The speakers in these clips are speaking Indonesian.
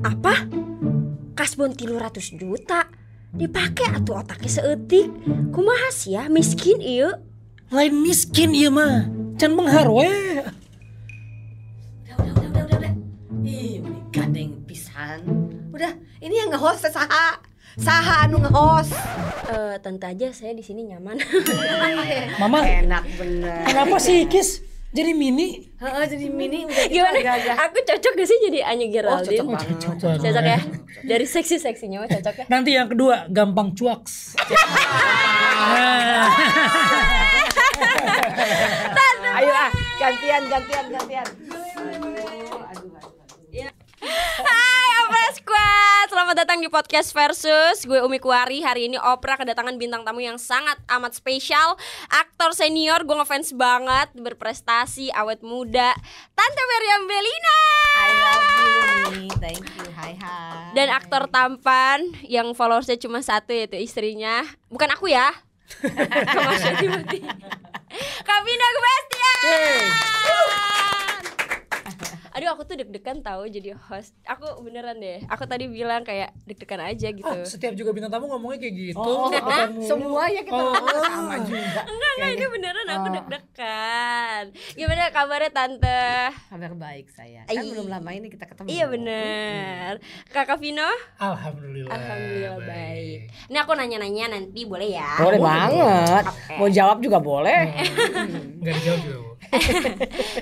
Apa? Kasbon 300 juta dipake atuh otaknya seeutik. Kumaha sia miskin ieu? Lain miskin ieu mah. Can benghar we. Udah. Ih, gandeng pisan. Udah, ini yang nge-host saha anu nge-host. Tentu aja saya di sini nyaman. Mama, Enak bener. kenapa sih Kis jadi mini? Heeh, jadi mini udah gitu Gimana? agak-agak. Aku cocok gak sih jadi Anya Geraldine? cocok banget. Cocok ya? Dari seksi-seksinya mah cocok ya? Nanti yang kedua gampang cuaks. Nah. Ayo gantian. Hai Opera Squad, selamat datang di podcast Versus. Gue Umi Kuari. Hari ini Opera kedatangan bintang tamu yang sangat amat spesial. Aktor senior, gue ngefans banget, berprestasi, awet muda, Tante Meriam Bellina. I love you, thank you, hai. Dan aktor tampan yang followersnya cuma satu, yaitu istrinya. Bukan aku ya. Kemasnya Timothy. Kavina Gubastian. Aduh, aku tuh deg-degan tahu jadi host. Aku beneran deh. Aku tadi bilang kayak deg-degan aja gitu. Oh, setiap juga bintang tamu ngomongnya kayak gitu. Semua ya kita sama juga. Enggak, ini beneran aku deg-degan. Gimana kabarnya Tante? Kabar baik saya. Kan belum lama ini kita ketemu. Iya bener. Kakak Vino? Alhamdulillah. baik. Ini aku nanya-nanya nanti boleh ya? Boleh banget. Mau jawab juga boleh. Enggak dijawab juga, Bu.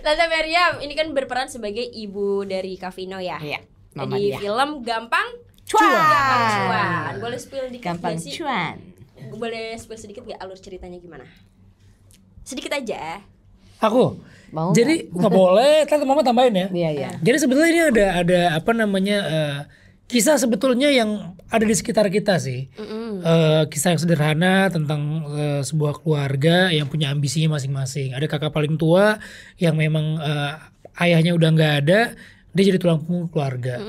Tante Meriam, ini kan berperan sebagai ibu dari Kak Vino ya? Iya, mama Di dia. film Gampang Cuan. Boleh spill dikit Gampang gak sih? cuan. Boleh spill sedikit gak alur ceritanya gimana? Sedikit aja. Aku. Mau Jadi nggak boleh, kan Mama tambahin ya. Iya. Jadi sebetulnya ini ada apa namanya kisah sebetulnya yang ada di sekitar kita sih. Kisah yang sederhana tentang sebuah keluarga yang punya ambisinya masing-masing. Ada kakak paling tua yang memang ayahnya udah nggak ada, dia jadi tulang punggung keluarga.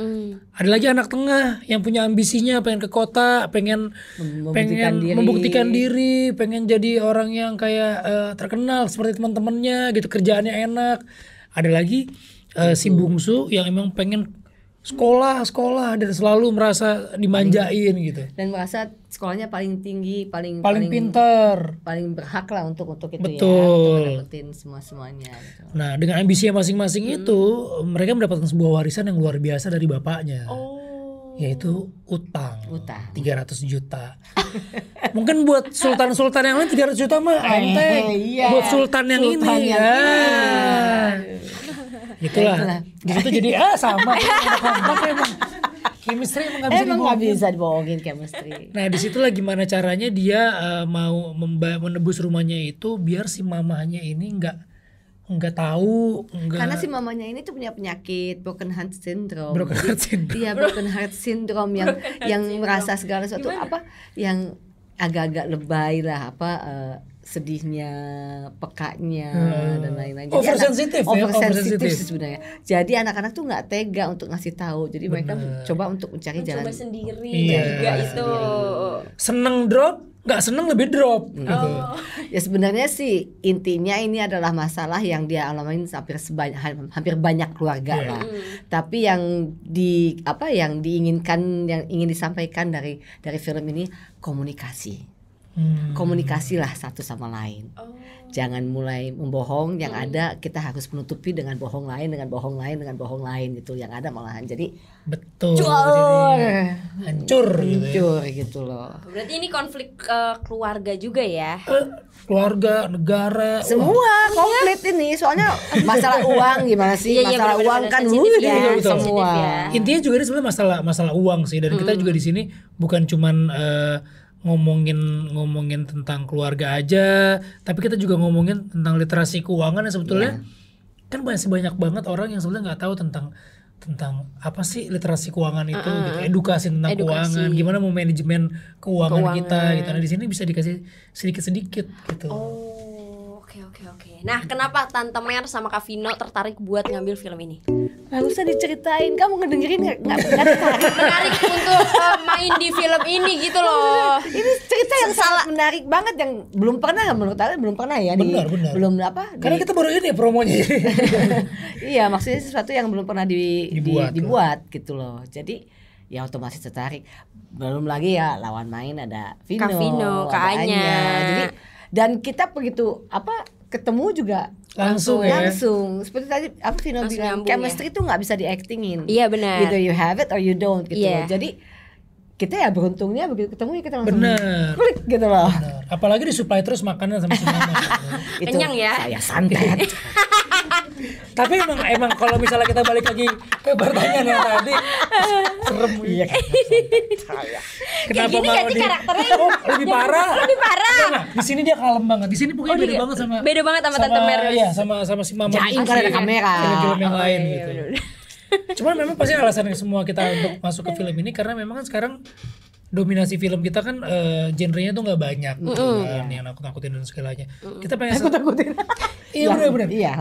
Ada lagi anak tengah yang punya ambisinya pengen ke kota, pengen membuktikan diri, pengen jadi orang yang kayak terkenal seperti teman-temannya gitu, kerjaannya enak. Ada lagi si bungsu yang emang pengen sekolah dan selalu merasa dimanjain gitu. Dan merasa sekolahnya paling tinggi, paling pintar. paling berhak lah untuk itu Betul. ya, untuk dapetin semuanya gitu. Nah, dengan ambisinya masing-masing itu, mereka mendapatkan sebuah warisan yang luar biasa dari bapaknya. Yaitu utang 300 juta. Mungkin buat sultan-sultan yang lain 300 juta mah enteng. Iya. Buat sultan yang Sultan ini yang Itulah. Di situ jadi sama. Kompak emang. Chemistry emang Emang gak bisa dibohongin chemistry. Nah, disitulah gimana caranya dia mau menebus rumahnya itu biar si mamahnya ini nggak tahu, Karena si mamanya ini tuh punya penyakit broken heart syndrome. Broken heart syndrome. Iya, broken heart syndrome yang merasa segala sesuatu yang agak-agak lebay lah sedihnya, pekanya dan lain-lain. Oversensitif sebenarnya. Jadi anak-anak tuh nggak tega untuk ngasih tahu. Jadi mereka coba untuk mencari jalan. Coba sendiri, Iya. bertiga itu. Seneng drop, nggak seneng lebih drop gitu. Ya sebenarnya sih intinya ini adalah masalah yang dia alamin hampir banyak keluarga lah. Tapi yang diinginkan, yang ingin disampaikan dari film ini komunikasi. Komunikasilah satu sama lain. Jangan mulai membohong, yang ada kita harus menutupi dengan bohong lain gitu, yang ada malahan jadi Betul. Hancur gitu loh. Berarti ini konflik keluarga juga ya? Keluarga, negara, Semua konflik ini, soalnya masalah uang gimana sih? Iya, Masalah benar-benar uang kan sensitif ya, semua. sensitif ya. Intinya juga ini sebenarnya masalah uang sih, dan kita juga di sini bukan cuman ngomongin tentang keluarga aja, tapi kita juga ngomongin tentang literasi keuangan yang sebetulnya kan masih banyak banget orang yang sebenarnya nggak tahu tentang apa sih literasi keuangan itu, gitu. Edukasi tentang keuangan, gimana mau manajemen keuangan kita gitu. Nah, di sini bisa dikasih sedikit-sedikit gitu. Oke. Nah, kenapa Tante Mer sama Kak Vino tertarik buat ngambil film ini? Nggak usah diceritain, kamu ngedengerin nggak tertarik. Menarik untuk main di film ini gitu loh. Ini cerita yang sangat menarik banget yang belum pernah menurut aku belum pernah ya Benar. belum apa Karena kita baru ini promonya. iya maksudnya sesuatu yang belum pernah dibuat gitu loh. Jadi ya otomatis tertarik. Belum lagi ya lawan main ada Vino, Kak ada Anya. Jadi dan kita begitu ketemu juga Langsung. seperti tadi Vino Langsung bilang nyambung chemistry itu nggak bisa di-actingin. Iya benar. Either you have it or you don't gitu Iya. loh. Jadi kita ya beruntungnya begitu ketemu ya kita langsung Bener. klik gitu loh. Bener. Apalagi disuplai terus makanan sama si mama. Itu Kenyang ya. Saya santet. Tapi emang kalau misalnya kita balik lagi ke pertanyaan yang tadi, serem iya kan. Kenapa gini mau gak sih karakternya? Oh, lebih parah. Lebih parah. Nah, di sini dia kalem banget. Di sini pokoknya beda banget sama Tante Merus. Iya, sama si mama. Jaim kan ada kamera. Film-film yang lain iya, gitu. bener-bener. Cuman memang pasti alasan semua kita untuk masuk ke film ini karena memang kan sekarang dominasi film kita kan genrenya tuh nggak banyak gitu kan, yang nakut-nakutin dan segalanya. Kita pengen Takut-takutin. Iya benar-benar. Iya.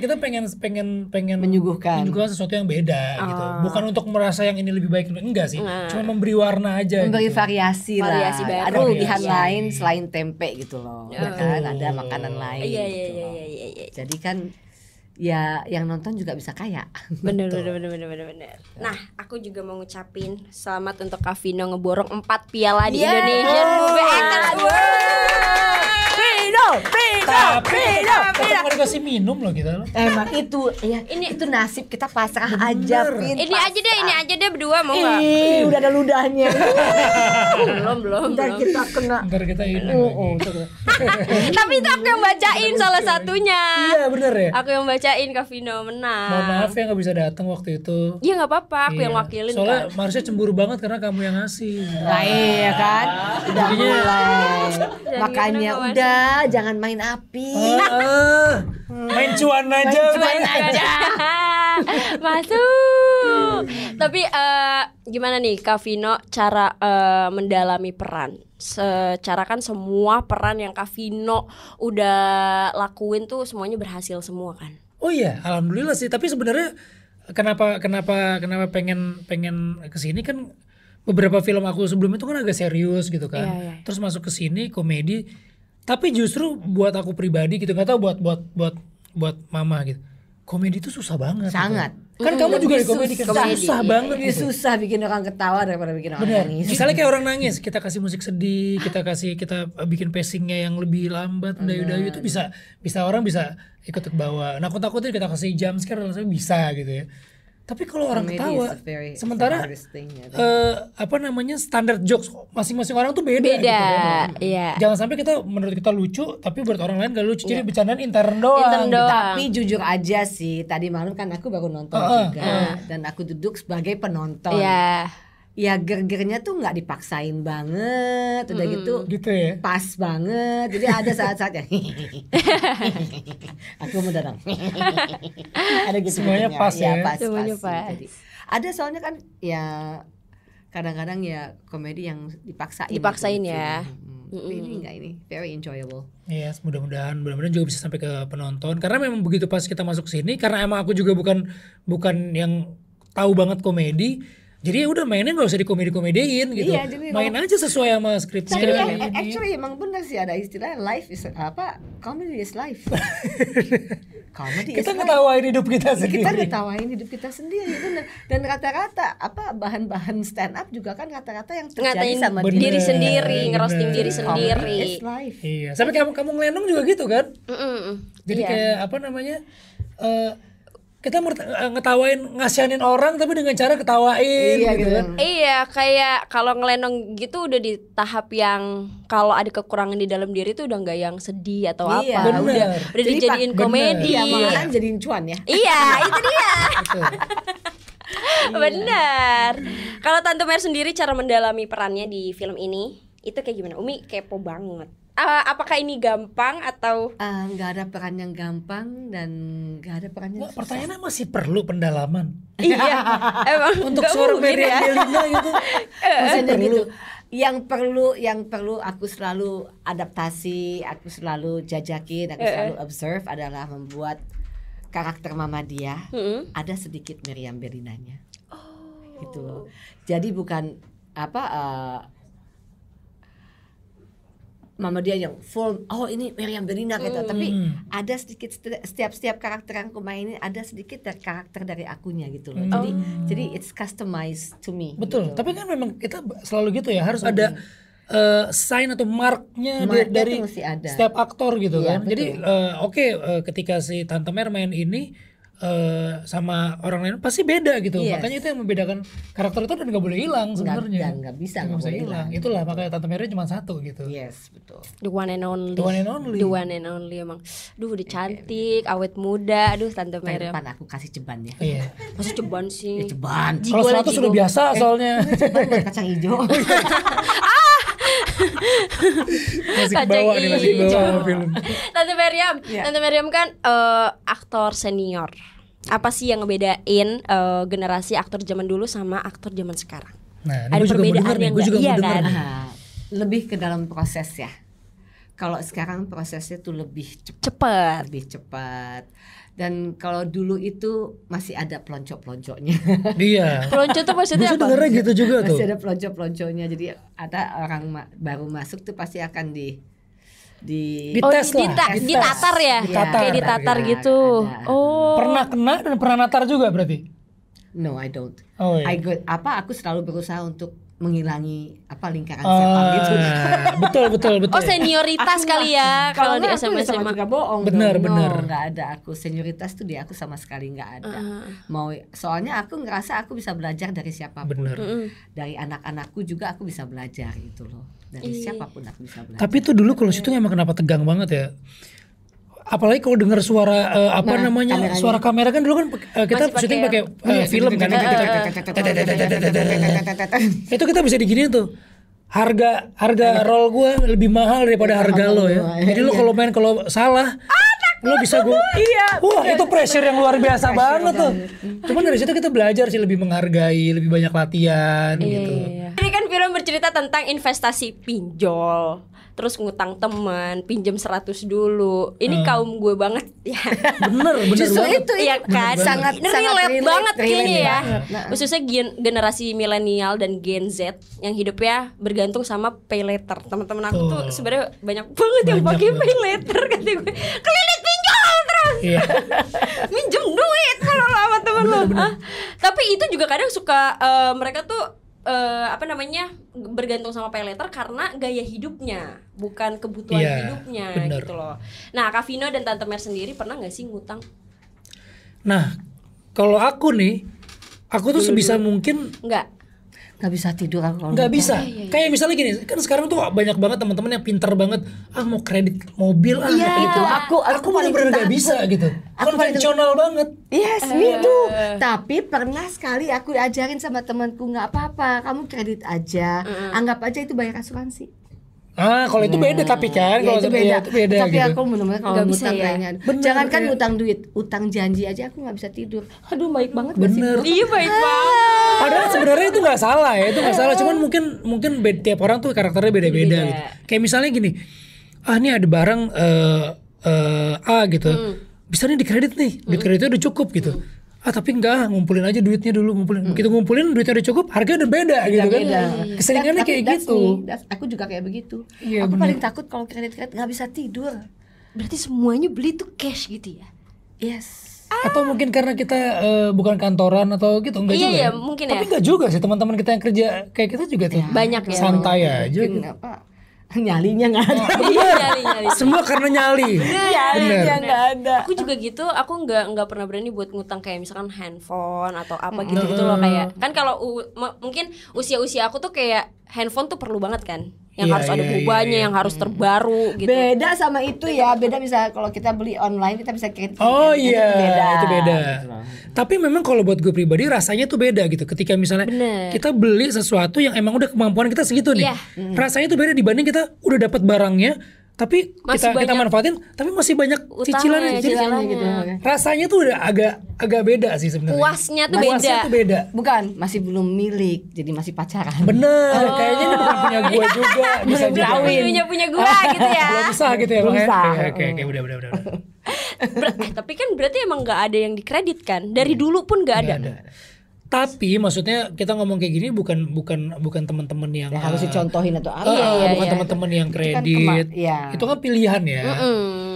Kita pengen Menyuguhkan sesuatu yang beda gitu. Bukan untuk merasa yang ini lebih baik, enggak sih. Cuma memberi warna aja. Memberi gitu. variasi lah. Variasi baru. Ada kelebihan Variasi. lain selain tempe gitu loh. Ya kan ada makanan lain Iya gitu loh. iya. Jadi kan ya yang nonton juga bisa kaya. Bener. Nah, aku juga mau ngucapin selamat untuk Kak Vino ngeborong 4 piala di Yeah. Indonesian Movie Actors Award. Tapi tetap dikasih minum loh kita loh. Emang itu ya itu nasib kita pasrah aja Pin. Ini aja deh berdua mau nggak? Udah ada ludahnya. belum. Ntar kita kena. Ntar kita ini. Tapi itu aku yang bacain salah satunya. Iya bener ya. Aku yang bacain Kak Vino menang. Mohon maaf ya nggak bisa datang waktu itu. Iya nggak apa-apa, aku Iya. yang wakilin Soalnya kan. Marsha cemburu banget karena kamu yang ngasih. Nah, iya kan? Udah mulai. Makanya gitu, Mas. udah jangan main api. Main cuan aja. Cuan aja. Masuk. Tapi gimana nih Kak Vino cara mendalami peran? Secara kan semua peran yang Kak Vino udah lakuin tuh semuanya berhasil semua kan? Oh iya, alhamdulillah sih. Tapi sebenarnya kenapa pengen kesini kan beberapa film aku sebelum itu kan agak serius gitu kan. Iya. Terus masuk ke sini komedi. Tapi justru buat aku pribadi gitu, nggak tahu buat mama gitu. Komedi itu susah banget. Sangat. Gitu. Kan kamu juga di komedi kan susah banget Ini gitu. susah bikin orang ketawa daripada bikin orang Bener. nangis. Misalnya kayak orang nangis, kita kasih musik sedih, kita bikin pacingnya yang lebih lambat, dayu-dayu itu bisa orang bisa ikut ke bawah. Nakut-nakutin kita kasih jump scare langsung bisa gitu ya. Tapi kalau orang Comedy ketawa, is the sementara hardest thing, ya. standar jokes masing-masing orang tuh beda. Gitu, kan. Iya. Jangan sampai menurut kita lucu, tapi buat orang lain gak lucu. Jadi bercandaan intern doang. Intern doang. Tapi jujur aja sih, tadi malam kan aku baru nonton juga dan aku duduk sebagai penonton. Iya. Ya gergernya tuh nggak dipaksain banget, udah gitu Gitu ya. pas banget. Jadi ada saat-saatnya aku mau datang. Ada gitu. Semuanya pas ya. Pas, Semuanya sih. pas. Jadi, ada soalnya kan ya kadang-kadang ya komedi yang dipaksain. Dipaksain gitu. ya. Tapi ini enggak, ini very enjoyable. Iya, mudah-mudahan juga bisa sampai ke penonton. Karena memang begitu pas kita masuk sini, karena emang aku juga bukan yang tahu banget komedi. Jadi ya udah mainnya nggak usah dikomedi-komediin gitu. Iya, jadi main aja sesuai sama skripnya. Tapi actually emang bener sih ada istilah life is comedy is life. Comedy Kita is life. ngetawain hidup kita sendiri. Kita ngetawain hidup kita sendiri bener. Dan rata-rata bahan-bahan stand up juga kan rata-rata yang terjadi Ngatain sama Bener. diri sendiri, ngerosting Bener. diri sendiri. Comedy is life. Iya, sampai kamu ngelenong juga gitu kan? Jadi Iya. kayak apa namanya? Kita ngetawain, ngasihanin orang tapi dengan cara ketawain Iya, gitu gitu. kan. Iya, kayak kalau ngelenong gitu udah di tahap yang kalau ada kekurangan di dalam diri tuh udah nggak yang sedih atau Iya, apa, bener. udah Jadi, dijadiin bener. komedi. Iya, malahan jadiin cuan ya. Iya, itu dia. Betul. Benar. Kalau Tante Mer sendiri cara mendalami perannya di film ini itu kayak gimana? Umi kepo banget. Apakah ini gampang atau Nggak ada peran yang gampang dan nggak ada peran yang Nggak, pertanyaannya masih perlu pendalaman iya emang untuk nggak seorang mungkin Mary ya? Angelina gitu. maksudnya perlu. gitu. Yang perlu aku selalu adaptasi, aku selalu jajakin, aku selalu observe adalah membuat karakter Mama Dia ada sedikit Meriam Bellinanya. Gitu loh. Jadi bukan Mama Dia yang full ini Meriam Bellina gitu, tapi ada sedikit setiap karakter yang aku mainin ada sedikit dari karakter dari akunya gitu loh. Jadi it's customized to me. Betul. Gitu. Tapi kan memang kita selalu gitu ya, harus ada sign atau marknya dari setiap aktor gitu kan. Jadi ketika si Tante Mer main ini sama orang lain pasti beda gitu. Makanya itu yang membedakan karakter itu dan nggak boleh hilang sebenarnya. Nggak bisa hilang. Itulah makanya Tante Mernya cuma satu gitu. Yes, betul. The one and only. The one and only Emang. Duh, udah cantik, awet muda. Aduh, Tante Mer. Depan aku kasih ceban ya. Iya. Masa ceban sih? Ya, ceban. Kalau 100 sudah biasa soalnya. Ceban buat kacang hijau. Masih bawa film. Tante Meriam kan aktor senior. Apa sih yang ngebedain generasi aktor zaman dulu sama aktor zaman sekarang? Nah, ada perbedaan yang iya kan? Lebih ke dalam proses ya. Kalau sekarang prosesnya tuh lebih cepat. Dan kalau dulu itu masih ada pelonco-pelonconya. Iya. Pelonco tuh maksudnya apa? Dengarnya gitu juga tuh. Masih ada pelonco-pelonconya. Jadi ada orang baru masuk tuh pasti akan dites lah. Ditatar ya? Kayak ditatar gitu. Pernah kena dan pernah natar juga berarti? No, I don't. Aku selalu berusaha untuk menghilangi lingkaran setan gitu. Betul. Senioritas kali ya kalau di SMA juga bohong. Benar. Nggak ada aku senioritas tuh aku sama sekali nggak ada. Soalnya aku ngerasa aku bisa belajar dari siapapun. Dari anak-anakku juga aku bisa belajar gitu loh. Dari siapapun aku bisa belajar. Tapi itu dulu kalau situ emang kenapa tegang banget ya? Apalagi kalau dengar suara suara kamera kan dulu kan kita syuting pakai film kan. Itu kita bisa diginiin tuh. Harga roll gue lebih mahal daripada harga lo ya. Jadi lo kalau salah lo bisa wah itu pressure yang luar biasa banget tuh. Cuman dari situ kita belajar sih lebih menghargai, lebih banyak latihan gitu. Ini kan film bercerita tentang investasi pinjol. Terus ngutang teman, pinjam 100 dulu. Ini kaum gue banget ya. Bener Justru banget. itu ya kan, sangat relate banget kayaknya ya. Nah. Khususnya generasi milenial dan Gen Z yang hidupnya bergantung sama pay later. Teman-teman aku tuh sebenarnya banyak banget yang pakai pay later kata gue. Kelilit pinjol terus. Iya. Minjem duit kalau sama temen lo. Tapi itu juga kadang suka mereka tuh bergantung sama pay later karena gaya hidupnya, bukan kebutuhan hidupnya gitu loh. Nah, Kak Vino dan Tante Mer sendiri pernah nggak sih ngutang? Nah, kalau aku tuh sebisa mungkin nggak bisa tidur aku. Nggak bisa. Kayak misalnya gini, kan sekarang tuh banyak banget teman-teman yang pintar banget. Mau kredit mobil itu aku paling bener nggak bisa gitu. Konvensional banget. Yes, me too. Tapi pernah sekali aku diajarin sama temanku, nggak apa-apa, kamu kredit aja, anggap aja itu bayar asuransi. Kalau itu beda tapi kan ya, itu beda. Tapi gitu. aku benar-benar kalau ngutang kayaknya. Jangan kan ngutang duit, utang janji aja aku nggak bisa tidur. Aduh, baik banget. Bener. Iya, baik banget. Padahal sebenarnya itu nggak salah ya, itu nggak salah. Cuman mungkin tiap orang tuh karakternya beda-beda gitu. Kayak misalnya gini, ini ada barang A gitu, bisa nih dikredit nih, duit kreditnya udah cukup gitu. Tapi enggak, ngumpulin aja duitnya dulu, begitu ngumpulin duitnya udah cukup, harganya udah beda gitu kan. Keseringannya kayak gitu. Aku juga kayak begitu. Iya, aku paling takut kalau kredit nggak bisa tidur. Berarti semuanya beli tuh cash gitu ya? Yes. Atau mungkin karena kita bukan kantoran atau gitu, enggak juga. Iya, mungkin Tapi enggak juga sih, teman-teman kita yang kerja kayak kita juga tuh. Banyak ya. Santai aja gitu. Apa? Nyalinya nggak ada. Nyali. Semua karena nyali. Nyalinya nggak ada. Aku juga gitu. Aku nggak pernah berani buat ngutang kayak misalkan handphone atau apa gitu loh, kayak kan kalau mungkin usia aku tuh kayak handphone tuh perlu banget kan. Yang harus ada bubanya, yang harus terbaru gitu. Beda sama itu ya. Beda misalnya kalau kita beli online kita bisa kredit. Itu beda. Tapi memang kalau buat gue pribadi rasanya tuh beda gitu. Ketika misalnya kita beli sesuatu yang emang udah kemampuan kita segitu nih. Rasanya tuh beda dibanding kita udah dapat barangnya tapi kita manfaatin tapi masih banyak cicilannya gitu. Rasanya tuh udah agak beda sih sebenarnya. Puasnya tuh beda. Bukan, masih belum milik, jadi masih pacaran. Bener, kayaknya ini bukan punya gue juga. Bisa punya gue gitu ya. Belum bisa gitu ya. Belum sah. Oke, udah. Tapi kan berarti emang nggak ada yang dikreditkan dari dulu pun nggak ada. Tapi maksudnya kita ngomong kayak gini bukan teman-teman yang harus dicontohin atau apa. bukan teman-teman yang kredit. Itu kan pilihan ya.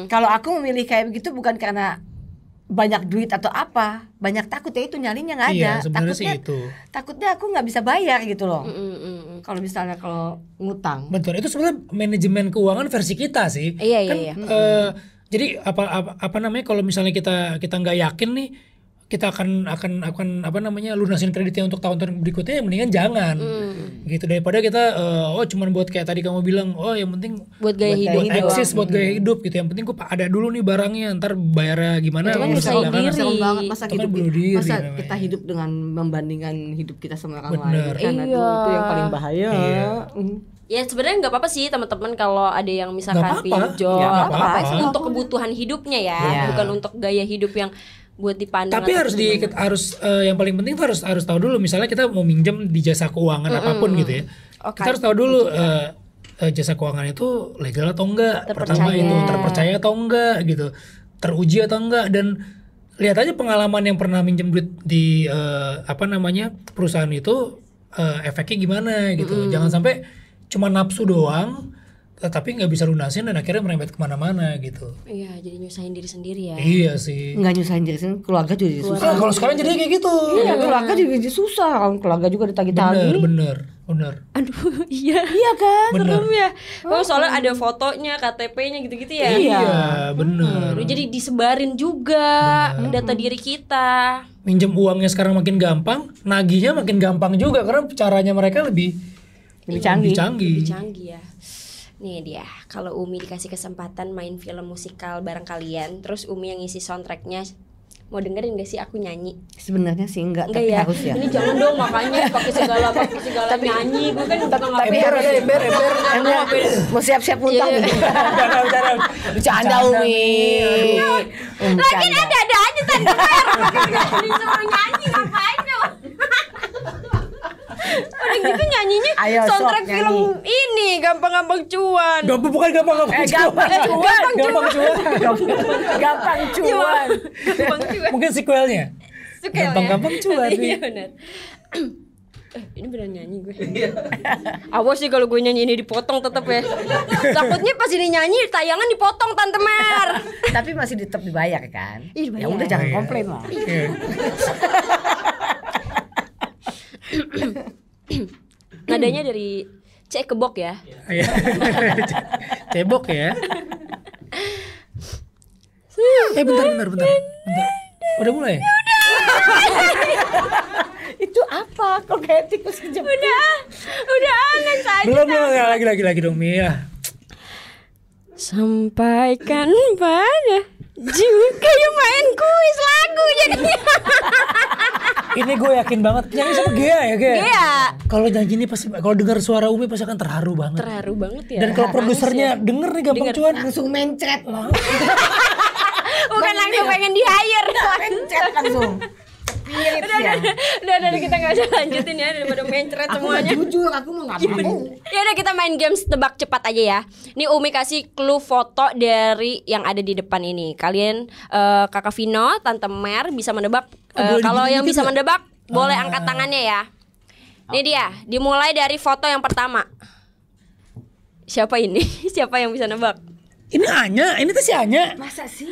Kalau aku memilih kayak begitu bukan karena banyak duit atau apa, banyak takut ya itu nyalinya nggak ada. Iya, sebenarnya sih itu. Takutnya aku nggak bisa bayar gitu loh. Kalau misalnya kalau ngutang. Betul, itu sebenarnya manajemen keuangan versi kita sih. Iya. Jadi apa namanya kalau misalnya kita nggak yakin nih kita akan apa namanya lunasin kreditnya untuk tahun-tahun berikutnya, ya mendingan jangan gitu, daripada kita cuman buat kayak tadi kamu bilang yang penting buat gaya hidup, buat eksis, buat gaya hidup gitu, yang penting gue ada dulu nih barangnya, ntar bayarnya gimana. Itu kan nyusahin diri. Serem banget masa Itu kan hidup bunuh diri masa namanya. kita hidup dengan membandingkan hidup kita sama orang Bener. lain kan. Iya. Itu yang paling bahaya. Ya sebenarnya nggak apa-apa sih teman-teman kalau ada yang misalkan Nggak apa-apa. pinjol Nggak apa-apa. untuk kebutuhan hidupnya ya, Iya. bukan untuk gaya hidup yang buat dipandang. Tapi atau harus yang paling penting tuh harus tahu dulu, misalnya kita mau minjem di jasa keuangan apapun gitu ya. Kita harus tahu dulu jasa keuangan itu legal atau enggak. Pertama itu terpercaya atau enggak gitu. Teruji atau enggak, dan lihat aja pengalaman yang pernah minjem duit di perusahaan itu efeknya gimana gitu. Jangan sampai cuma nafsu doang tapi nggak bisa lunasin dan akhirnya merembet kemana-mana gitu. Iya, jadi nyusahin diri sendiri ya. Iya sih. Nggak nyusahin diri sendiri, keluarga juga jadi susah. Kalau sekarang jadi kayak gitu. Iya, keluarga juga jadi susah. Keluarga juga ditagih-tagih. Bener. Aduh, iya. Iya kan? Serem ya. Soalnya ada fotonya, KTP-nya gitu-gitu ya. Iya, bener. Jadi disebarin juga data diri kita. Minjem uangnya sekarang makin gampang, nagihnya makin gampang juga karena caranya mereka lebih canggih. Lebih canggih ya. Nih dia, kalau Umi dikasih kesempatan main film musikal bareng kalian, terus Umi yang ngisi soundtracknya, mau dengerin gak sih aku nyanyi? Sebenarnya sih enggak Enggak tapi ya? harus ya. Ini jangan dong, makanya pakai segala nyanyi, gue kan juga nggak Ember. Mau siap-siap muntah nih. Bercanda Umi. Lagi ada aja tante Mer. Disuruh nyanyi ngapain dong? Udah gitu nyanyinya Ayo, soundtrack sok, film ini gampang-gampang cuan. Bukan gampang cuan. Mungkin sequelnya. Gampang-gampang cuan. Iya benar. Ini beneran nyanyi gue. Awas sih kalau gue nyanyi ini dipotong tetep ya. Takutnya pas ini nyanyi tayangan dipotong Tante Mer. Tapi masih tetap dibayar kan? Iya, dibayar. Ya udah jangan komplain lah. Nadanya dari cekebok ya. Cebok ya. Bentar. Udah mulai? Itu apa? Kok kayak tikus kejepit? Udah aneh saja. Belum lagi dong Mia. Sampaikan pada kayak main kuis lagu jadinya. Ini gue yakin banget nyanyi sama Gea ya Gea. Gea. Kalau nyanyi ini pasti, kalau dengar suara Umi pasti akan terharu banget. Terharu banget ya. Dan kalau produsernya denger nih gampang cuan, Langsung mencret lah. Bukan langsung pengen di hire. Mencret langsung. Udah kita nggak usah lanjutin ya daripada mencret semuanya. Jujur aku mau nggak mau. Ya udah kita main games tebak cepat aja ya. Nih Umi kasih clue foto dari yang ada di depan ini. Kalian Kakak Vino, Tante Mer bisa menebak. Kalau yang bisa menebak boleh angkat tangannya ya. Ini dia, dimulai dari foto yang pertama. Siapa ini? Siapa yang bisa nebak? ini Anya, ini tuh si Anya. Masa sih?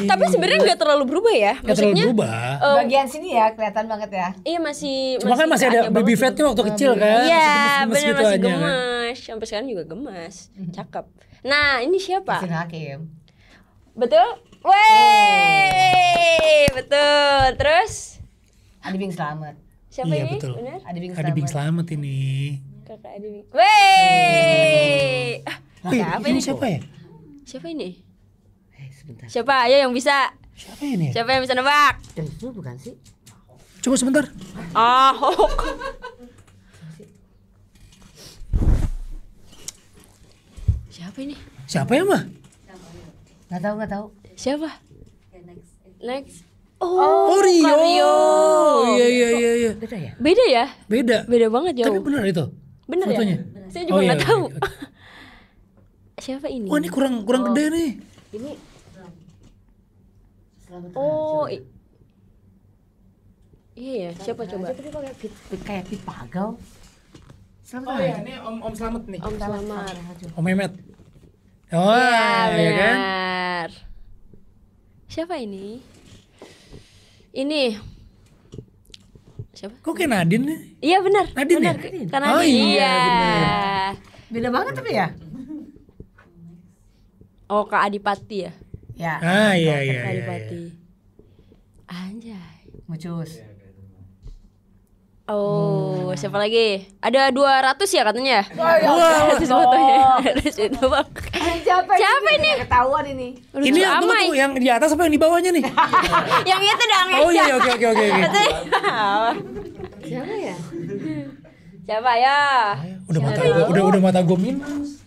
Tapi sebenarnya nggak terlalu berubah ya. Gak terlalu berubah. Bagian sini ya kelihatan banget ya. Iya masih. Cuma kan masih ada baby fatnya waktu kecil kan. Iya Masih benar gemes-gemes masih gitu Anya, kan. gemas. Sampai sekarang juga gemas. Cakep. Nah ini siapa? Mesin Hakim. Betul? Wey, betul. Terus Adi Bing Slamet. siapa Iya ini? betul. Benar? Adi Bing Slamet ini. Kakak Adi Bing. Wey. Siapa ini ini? siapa ya? Siapa ini? Sebentar. Siapa? Ayo yang bisa. Siapa ini? Siapa yang bisa nebak? Itu bukan sih? Coba sebentar. Ahok. Siapa ini? Siapa ya mah? Nggak tahu. Siapa? Next. Oh Rio. Rio. Iya. Beda ya? Beda ya? Beda. Beda banget Tapi jauh. benar itu. Bener fotonya. ya? Saya juga nggak iya, tahu. oke. Siapa ini? Wah, ini kurang gede nih. Ini Selamat Oh, Raharjo. iya ya, siapa coba? Tapi kok kayak Pit Pagau. Selamat Oh iya, Raharjo. ini Om Slamet nih. Om Selamat. Raharjo. Om Mehmet. Oh, Iya, ya kan? benar. Siapa ini? Ini siapa? Kok kayak Nadine nih? Iya benar. Nadine benar. ya? Karena Oh iya, iya. Beda banget tapi ya? Oh, Kak Adipati ya? Ya. Ah, iya. Kak Adipati. Anjay. Mucus. Oh, siapa lagi? Ada 200 ya katanya? Wah, 200 fotonya. Harus itu bang. Siapa ini? Ketahuan ini. Udah ini tuh yang Amai. tuh yang di atas apa yang di bawahnya nih? Yang itu dong. Oh iya, oke. Katanya. Siapa ya? Siapa ya? Udah mata gue minus.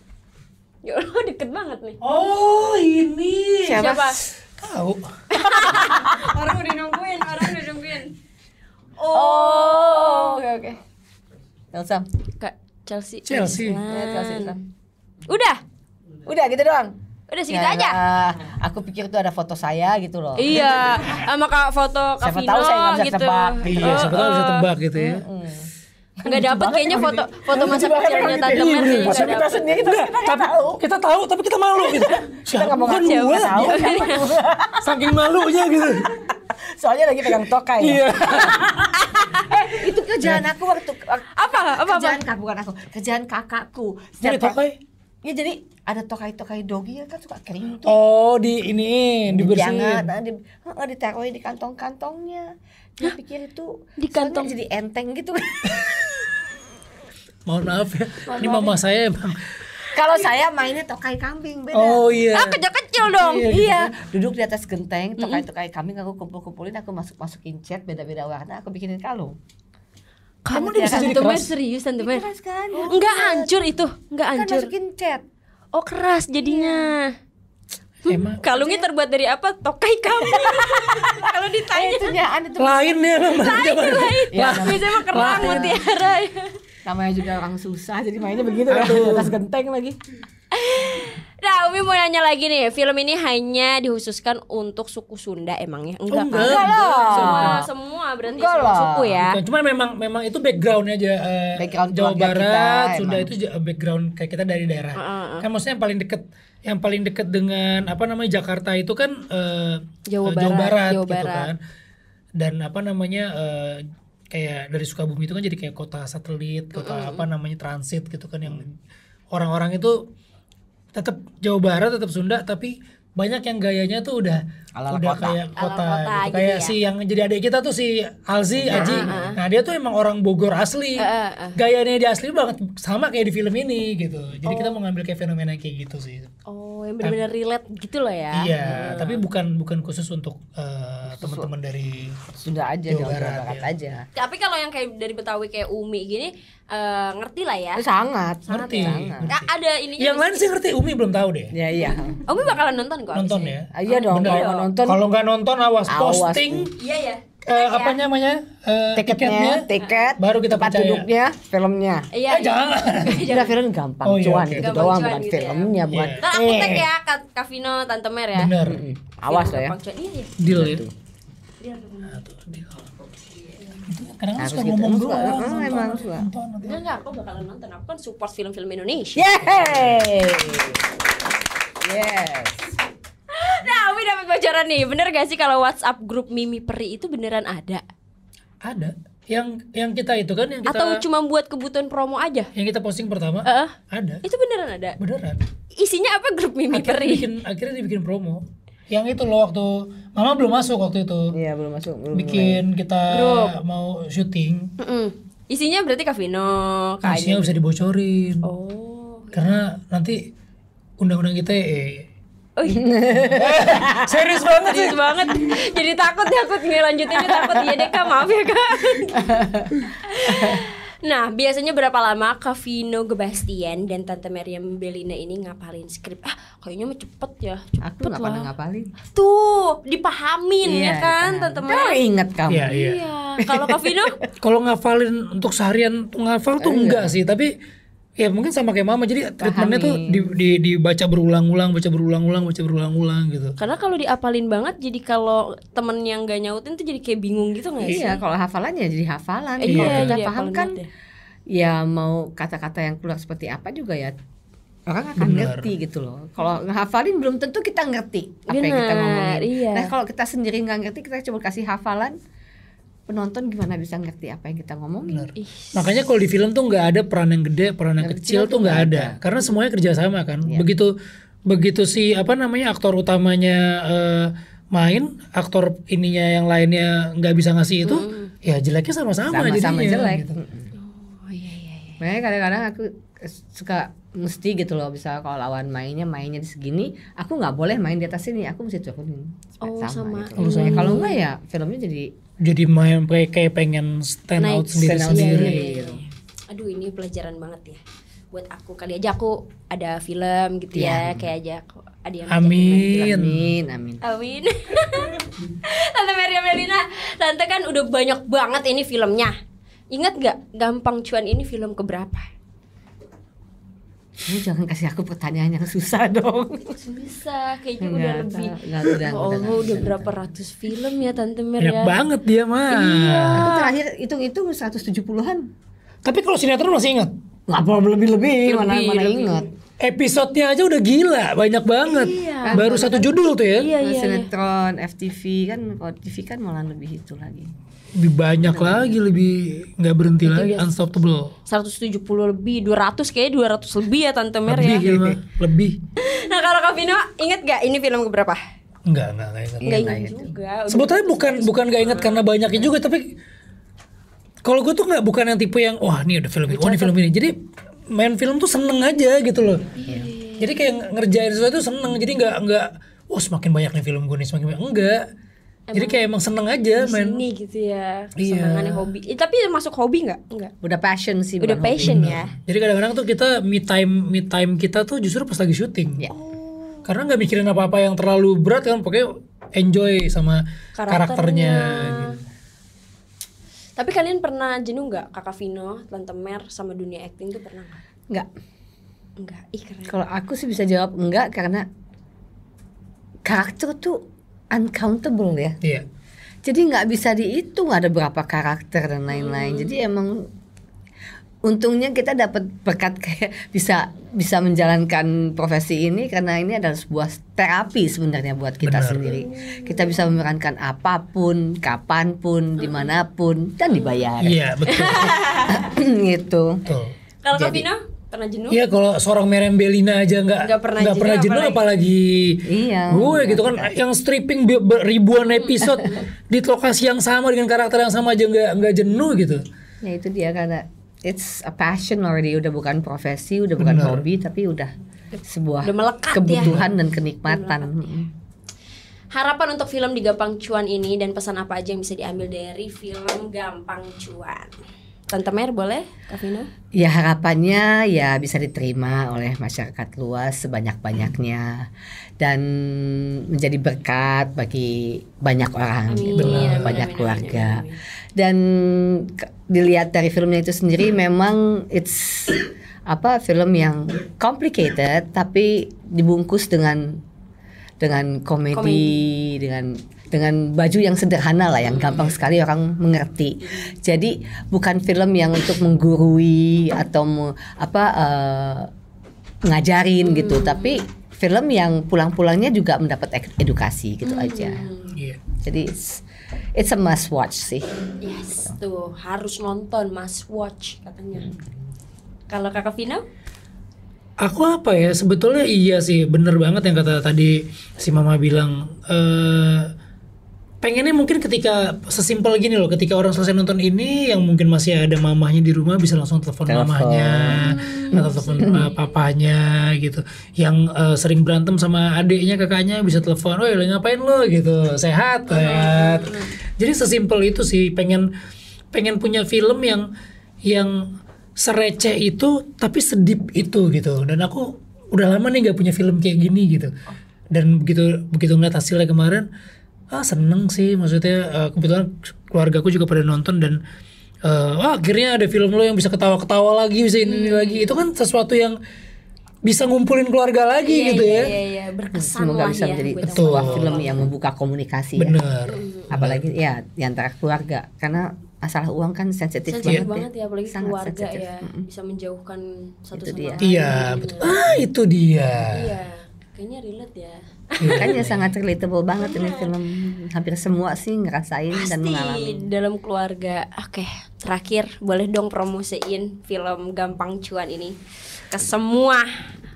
Ya Allah, deket banget nih. Oh, ini. Siapa? Tahu. Orang udah nungguin. Oh, oke. Elsa. Kak Chelsea. Chelsea. Islan. Udah Udah gitu doang. segitu Ya aja. lah, aku pikir itu ada foto saya gitu loh. Iya, sama Kak foto Kak Siapa Vino tahu saya nggak bisa gitu. tebak. Iya, siapa tahu bisa tebak gitu ya. Nggak dapet kayaknya foto masa kecilnya Tante Mer kayaknya Masa nggak kita dapet. sendiri kita Tapi kita tahu tapi kita malu gitu. kita nggak mau Bukan ngaku gua. nggak tahu. Saking malunya gitu. Soalnya lagi pegang tokai. Iya. Itu kerjaan aku waktu Apa? kerjaan kak bukan aku, kerjaan kakakku. Jadi Setiap- tokai. Ya jadi ada tokai-tokai dogi kan suka kering tuh. Oh, dibersihin. Jangan ditaruhin di kantong-kantongnya. Dia pikir itu Di kantong? soalnya jadi enteng gitu. Mohon maaf ya. Ini mama saya emang. Kalau saya mainnya tokai kambing beda. Oh iya. Ah, kecil-kecil dong. Iya, duduk di atas genteng, tokai-tokai kambing aku kumpul-kumpulin, aku masukin cat beda-beda warna, aku bikinin kalung. Kamu udah bisa jadi Tante Mer keras. serius Tante Mer? Keras kan? Enggak hancur itu, enggak Kan hancur. masukin cat. Oh keras jadinya. Emang Kalungnya terbuat dari apa? Tokai kambing. Kalau ditanya Itu nyaan itu. lain ya memang. lain. Ya, Biasanya mah kerang mutiara. namanya juga orang susah, jadi mainnya begitu kan, di atas genteng lagi. Nah, Umi mau nanya lagi nih, film ini hanya dikhususkan untuk suku Sunda emangnya? Enggak, enggak. kan? Enggak lah. Semua berarti Enggak semua lah. suku ya. Bukan, cuma memang itu backgroundnya aja. Background Jawa keluarga Barat, kita, Sunda emang. itu background kayak kita dari daerah. Kan maksudnya yang paling dekat dengan apa namanya Jakarta itu kan Jawa Jawa Barat, Barat Jawa gitu Barat. kan. Dan apa namanya kayak dari Sukabumi itu kan jadi kayak kota satelit, kota apa namanya transit gitu kan yang orang-orang itu tetap Jawa Barat, tetap Sunda, tapi banyak yang gayanya tuh udah Ala-ala udah kota. kayak kota, Ala-ala kota gitu. gitu Kayak ya. si yang jadi adik kita tuh si Alzi Aji. Nah, dia tuh emang orang Bogor asli. Gayanya dia asli banget sama kayak di film ini gitu. Jadi kita mau ngambil kayak fenomena kayak gitu sih. Oh, yang benar-benar relate gitu loh ya. Iya, tapi bukan khusus untuk teman-teman dari Sunda aja, Jawa Jawa Barat, Barat ya. aja. Tapi kalau yang kayak dari Betawi kayak Umi gini, ngerti lah ya. Sangat, ngerti. sangat. Ada ininya. Yang lain sih ngerti, Umi belum tahu deh. Ya iya. Umi bakalan nonton kok. Nonton abis ini. ya. Iya dong, Bener kalau ya? nggak nonton Kalau nggak nonton awas Awas. posting Iya ya. apa namanya tiketnya, tiket, baru kita tempat percaya. duduknya, filmnya. Iya. Jangan. Udah film gampang, Oh, iya, cuan oke. gitu Gampang doang, cuan bukan gitu ya. filmnya, bukan. Iya. Ntar aku tag ya Kak Vino, Tante Mer ya. Bener. Awas lah ya. Gampang cuan. Iya ya. Deal ya. Gitu. Nah, tuh, deal. Itu kadang Harus suka gitu. ngomong Suka, doang. emang suka. Enggak, aku bakalan nonton. Aku kan support film-film Indonesia. Yeay. Yes. Nah, Umi dapat bocoran nih. Bener gak sih kalau WhatsApp grup Mimi Peri itu beneran ada? Ada. Yang kita itu kan yang kita Atau cuma buat kebutuhan promo aja? yang kita posting pertama ada. Itu beneran ada. Beneran. Isinya apa grup Mimi Peri? Akhirnya dibikin promo. Yang itu loh waktu Mama belum masuk waktu itu. Iya, belum masuk, belum. Bikin kita mau syuting. Isinya berarti Kak Vino, Kak Isinya bisa dibocorin. Oh. Karena nanti undang-undang kita Oh, serius banget sih. serius banget. Jadi takut ngelanjutinnya takut. Iya deh Kak, maaf ya Kak. Nah, biasanya berapa lama Kak Vino Gebastian dan Tante Meriam Belina ini ngapalin skrip? Kayaknya mah cepet ya. Aku nggak pada ngapalin. Tuh, dipahamin ya kan Tante Kamu Mer. inget kamu? Iya. Iya. Kalau Kak Vino? Kalau ngafalin untuk seharian tuh ngafal tuh enggak sih, tapi Ya mungkin sama kayak mama, jadi treatmentnya tuh dibaca berulang-ulang gitu. Karena kalau diapalin banget, jadi kalau temen yang gak nyautin tuh jadi kayak bingung gitu nggak sih? Iya, kalau hafalannya jadi hafalan. Iya, Kalau kita jadi paham hafalin kan, banget ya mau kata-kata yang keluar seperti apa juga ya orang akan ngerti gitu loh. Kalau ngehafalin belum tentu kita ngerti apa yang kita ngomongin. Iya. Nah kalau kita sendiri nggak ngerti, kita coba kasih hafalan, penonton gimana bisa ngerti apa yang kita ngomongin. Makanya kalau di film tuh nggak ada peran yang gede, peran yang kecil tuh nggak ada. Karena semuanya kerjasama kan. Begitu si aktor utamanya main, aktor ininya yang lainnya nggak bisa ngasih itu, ya jeleknya sama-sama jadinya. Jelek. Gitu. Oh iya. Makanya kadang-kadang aku suka mesti gitu loh, bisa kalau lawan mainnya di segini, aku nggak boleh main di atas sini, aku mesti turunin. Sama. Gitu. Ya, kalau enggak ya filmnya jadi main kayak pengen stand out sendiri. Iya. Aduh, ini pelajaran banget ya buat aku. Kali aja aku ada film gitu ya, kayak aja aku ada yang Amin. Tante Maria Melina, Tante kan udah banyak banget ini filmnya. Ingat gak Gampang Cuan ini film keberapa? Jangan kasih aku pertanyaan yang susah dong. Bisa, kayaknya udah lebih. Udah berapa ratus film ya Tante Mer Banyak ya. banget dia mah. Iya. Aku terakhir hitung 170-an. Tapi kalau sinetron masih ingat? Nggak perlu lebih-lebih, mana ingat. Episodenya aja udah gila, banyak banget. Iya. Baru satu judul tuh ya. Iya. Sinetron, FTV kan, kalau TV kan malah lebih itu lagi. Lebih banyak lagi, lebih nggak berhenti lagi, Unstoppable. 170 lebih, 200 kayaknya 200 lebih ya Tante Mer Lebih ya. gitu mah, lebih. Nah kalau Kak Vino, inget gak ini film keberapa? Enggak ingat. Enggak inget juga. Sebetulnya bukan gak ingat karena banyaknya juga, tapi kalau gue tuh bukan yang tipe yang wah ini ada film ini, ini film ini. Jadi main film tuh seneng aja gitu loh. Jadi kayak ngerjain sesuatu seneng. Jadi nggak semakin banyak nih film gue nih, semakin banyak. Enggak. Jadi kayak emang seneng aja main. Ini gitu ya. Iya. Kesenangannya hobi. Tapi masuk hobi nggak? Enggak. Udah passion sih. Udah passion ya. Jadi kadang-kadang tuh kita me time kita tuh justru pas lagi syuting. Ya. Karena nggak mikirin apa-apa yang terlalu berat kan, pokoknya enjoy sama karakternya. Gitu. Tapi kalian pernah jenuh nggak, Kakak Vino, Tante Mer sama dunia acting tuh pernah nggak? Enggak. Ih keren. Kalau aku sih bisa jawab enggak karena karakter tuh uncountable ya. Iya. Jadi nggak bisa dihitung ada berapa karakter dan lain-lain. Jadi emang untungnya kita dapat berkat kayak bisa menjalankan profesi ini karena ini adalah sebuah terapi sebenarnya buat kita sendiri. Kita bisa memerankan apapun, kapanpun, dimanapun dan dibayar. Iya betul. Gitu. Betul. Kalau Kak Vino pernah jenuh? Iya kalau seorang Meriam Bellina aja nggak pernah jenuh apalagi gue gitu kan yang stripping ribuan episode di lokasi yang sama dengan karakter yang sama aja nggak jenuh gitu. Ya itu dia karena it's a passion already, udah bukan profesi, udah bukan hobi tapi udah sebuah kebutuhan dan kenikmatan. Harapan untuk film di Gampang Cuan ini dan pesan apa aja yang bisa diambil dari film Gampang Cuan? Tante Mer boleh, Kak Vino? Ya harapannya ya bisa diterima oleh masyarakat luas sebanyak-banyaknya dan menjadi berkat bagi banyak orang, banyak keluarga. Dan dilihat dari filmnya itu sendiri memang it's film yang complicated tapi dibungkus dengan komedi. dengan baju yang sederhana lah, yang gampang sekali orang mengerti. Jadi bukan film yang untuk menggurui atau ngajarin gitu, tapi film yang pulang-pulangnya juga mendapat edukasi gitu aja. Jadi it's a must watch sih. Yes, tuh harus nonton, must watch katanya. Kalau Kakak Vino? Aku sebetulnya iya sih, bener banget yang kata tadi si Mama bilang. Pengennya mungkin ketika sesimpel gini loh, ketika orang selesai nonton ini yang mungkin masih ada mamahnya di rumah bisa langsung telepon mamahnya atau telepon papanya gitu. Yang sering berantem sama adiknya, kakaknya bisa telepon, "Woi, lagi ngapain lo?" gitu. Sehat. Jadi sesimpel itu sih, pengen punya film yang sereceh itu tapi sedip itu gitu. Dan aku udah lama nih gak punya film kayak gini gitu. Dan begitu ngeliat hasilnya kemarin, seneng sih, maksudnya kebetulan keluargaku juga pada nonton dan akhirnya ada film lo yang bisa ketawa-ketawa lagi, bisa ini lagi. Itu kan sesuatu yang bisa ngumpulin keluarga lagi gitu ya. Iya, berkesan Semoga lah bisa ya. menjadi buat sebuah teman-teman. film yang membuka komunikasi ya. Bener. Apalagi ya di antara keluarga, karena masalah uang kan sensitif Sensitif banget, banget ya, apalagi Sangat keluarga sensitif. ya, bisa menjauhkan satu Itu sama dia. lain. Iya, betul. Itu dia. Iya, kayaknya relate ya. Makanya sangat relatable banget ini film. Hampir semua sih ngerasain dan Pasti mengalami. dalam keluarga. Oke, terakhir boleh dong promosiin film Gampang Cuan ini ke semua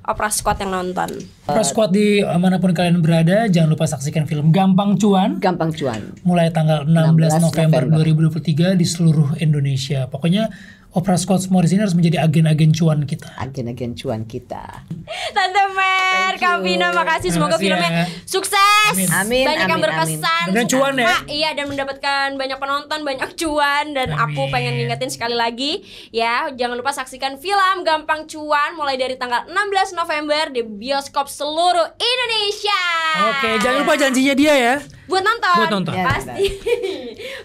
Opera Squad yang nonton. Opera Squad di manapun kalian berada, jangan lupa saksikan film Gampang Cuan Gampang cuan. mulai tanggal 16 November 2023 di seluruh Indonesia. Pokoknya Opera Squad semua di sini harus menjadi agen-agen cuan kita. Agen-agen cuan kita. Tante Mer, Kak Vina, makasih. Semoga Makasih filmnya ya. sukses. Amin, Banyak yang amin, berkesan. amin. Dan cuan ya. Iya, dan mendapatkan banyak penonton, banyak cuan. Dan aku Amin. pengen ngingetin sekali lagi ya, jangan lupa saksikan film Gampang Cuan mulai dari tanggal 16 November di bioskop seluruh Indonesia. Oke, jangan lupa janjinya dia ya. Buat nonton. Buat nonton. Ya, Pasti.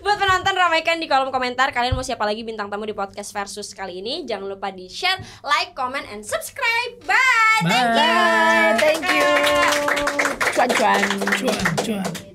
Buat penonton, ramaikan di kolom komentar kalian mau siapa lagi bintang tamu di podcast Versus kali ini. Jangan lupa di share, like, comment, and subscribe. Bye. Thank you. Bye. Thank you. Cuan-cuan. Cuan, cuan.